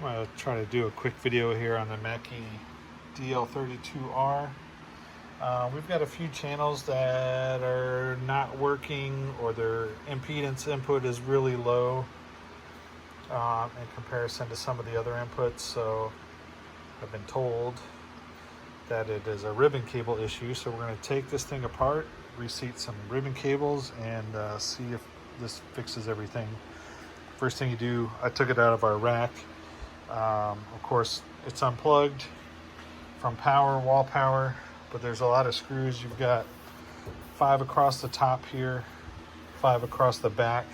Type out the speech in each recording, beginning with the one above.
I'm going to try to do a quick video here on the Mackie DL32R. We've got a few channels that are not working, or their impedance input is really low in comparison to some of the other inputs. So I've been told that it is a ribbon cable issue. So we're going to take this thing apart, reseat some ribbon cables, and see if this fixes everything. First thing you do, I took it out of our rack. Of course, it's unplugged from power, wall power, but there's a lot of screws. You've got 5 across the top here, 5 across the back,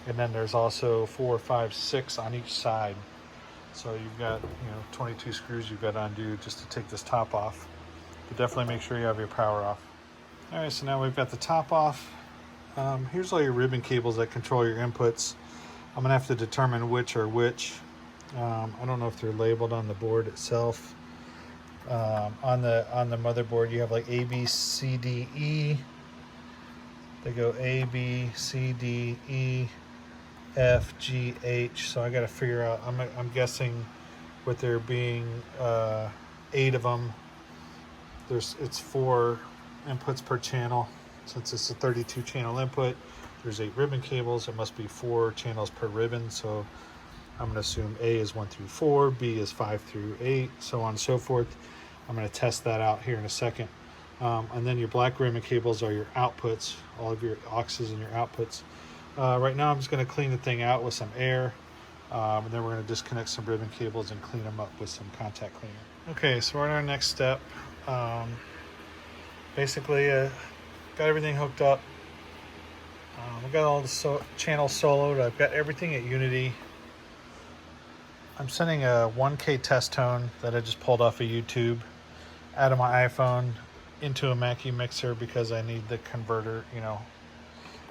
and then there's also 4, 5, 6 on each side. So you've got 22 screws you've got to undo just to take this top off. But definitely make sure you have your power off. All right, so now we've got the top off. Here's all your ribbon cables that control your inputs. I'm gonna have to determine which are which. I don't know if they're labeled on the board itself. On the motherboard, you have like A, B, C, D, E. They go A, B, C, D, E, F, G, H. So I got to figure out. I'm guessing, with there being 8 of them, it's 4 inputs per channel. Since it's a 32 channel input, there's 8 ribbon cables. It must be 4 channels per ribbon. So I'm going to assume A is 1 through 4, B is 5 through 8, so on and so forth. I'm going to test that out here in a second. And then your black ribbon cables are your outputs, all of your auxes and your outputs. Right now I'm just going to clean the thing out with some air, and then we're going to disconnect some ribbon cables and clean them up with some contact cleaner. Okay, so we're on our next step. Basically, got everything hooked up. We got all the channels soloed. I've got everything at unity. I'm sending a 1K test tone that I just pulled off of YouTube out of my iPhone into a Mackie mixer because I need the converter,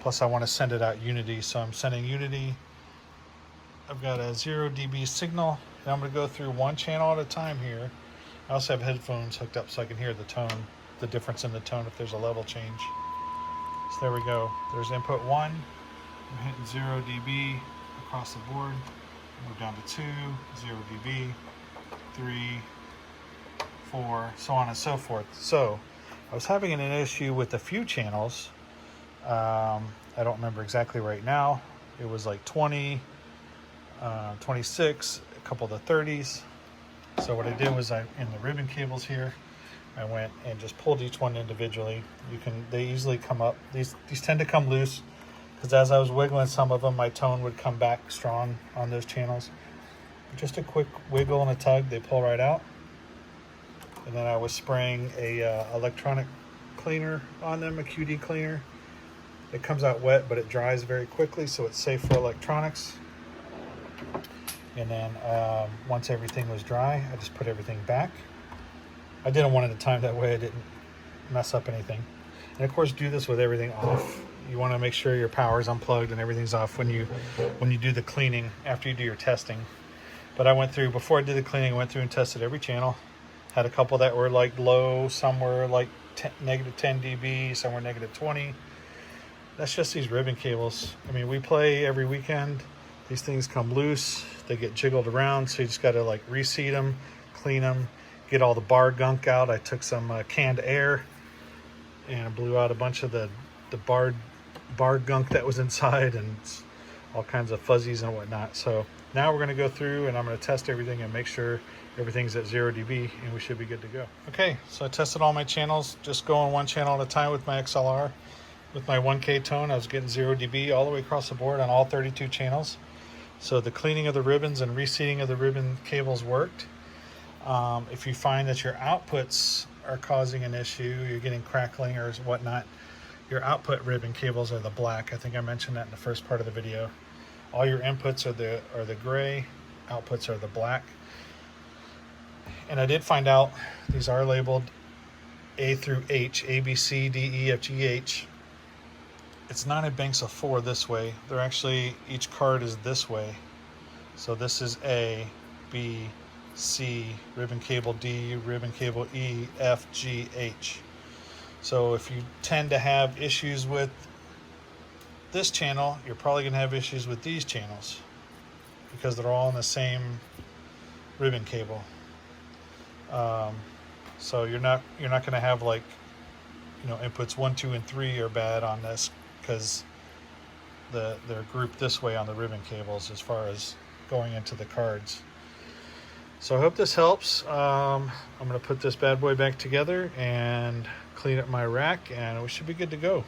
Plus I want to send it out unity, so I'm sending unity. I've got a 0 dB signal, and I'm going to go through one channel at a time here. I also have headphones hooked up so I can hear the tone, the difference in the tone if there's a level change. So there we go. There's input 1. I'm hitting 0 dB across the board. Move down to 2, 0 dB, 3, 4, so on and so forth. So I was having an issue with a few channels. I don't remember exactly right now. It was like 20, 26, a couple of the 30s. So what I did was in the ribbon cables here, I went and just pulled each one individually. They easily come up. These tend to come loose, because as I was wiggling some of them, my tone would come back strong on those channels. Just a quick wiggle and a tug, they pull right out. And then I was spraying a electronic cleaner on them, a QD cleaner. It comes out wet, but it dries very quickly, so it's safe for electronics. And then once everything was dry, I just put everything back. I did them one at a time, that way I didn't mess up anything. And of course, do this with everything off. You want to make sure your power is unplugged and everything's off when you do the cleaning after you do your testing. But I went through, before I did the cleaning, I went through and tested every channel. Had a couple that were like low, some were like negative 10 dB, some were negative 20. That's just these ribbon cables. I mean, we play every weekend. These things come loose, they get jiggled around, so you just got to like reseat them, clean them, get all the bar gunk out. I took some canned air and blew out a bunch of the bar gunk that was inside, and all kinds of fuzzies and whatnot. So now we're going to go through and I'm going to test everything and make sure everything's at 0 dB, and we should be good to go. Okay, so I tested all my channels, just going one channel at a time with my XLR. With my 1K tone, I was getting 0 dB all the way across the board on all 32 channels. So the cleaning of the ribbons and reseating of the ribbon cables worked. If you find that your outputs are causing an issue, you're getting crackling or whatnot, your output ribbon cables are the black. I think I mentioned that in the first part of the video. All your inputs are the gray, outputs are the black. And I did find out these are labeled A through H, A, B, C, D, E, F, G, H. It's not in banks of 4 this way. They're actually, each card is this way. So this is A, B, C, ribbon cable D, ribbon cable E, F, G, H. So if you tend to have issues with this channel, you're probably going to have issues with these channels, because they're all in the same ribbon cable. So you're not going to have like, you know, inputs 1, 2, and 3 are bad on this because they're grouped this way on the ribbon cables as far as going into the cards. So I hope this helps. I'm going to put this bad boy back together and clean up my rack, and we should be good to go.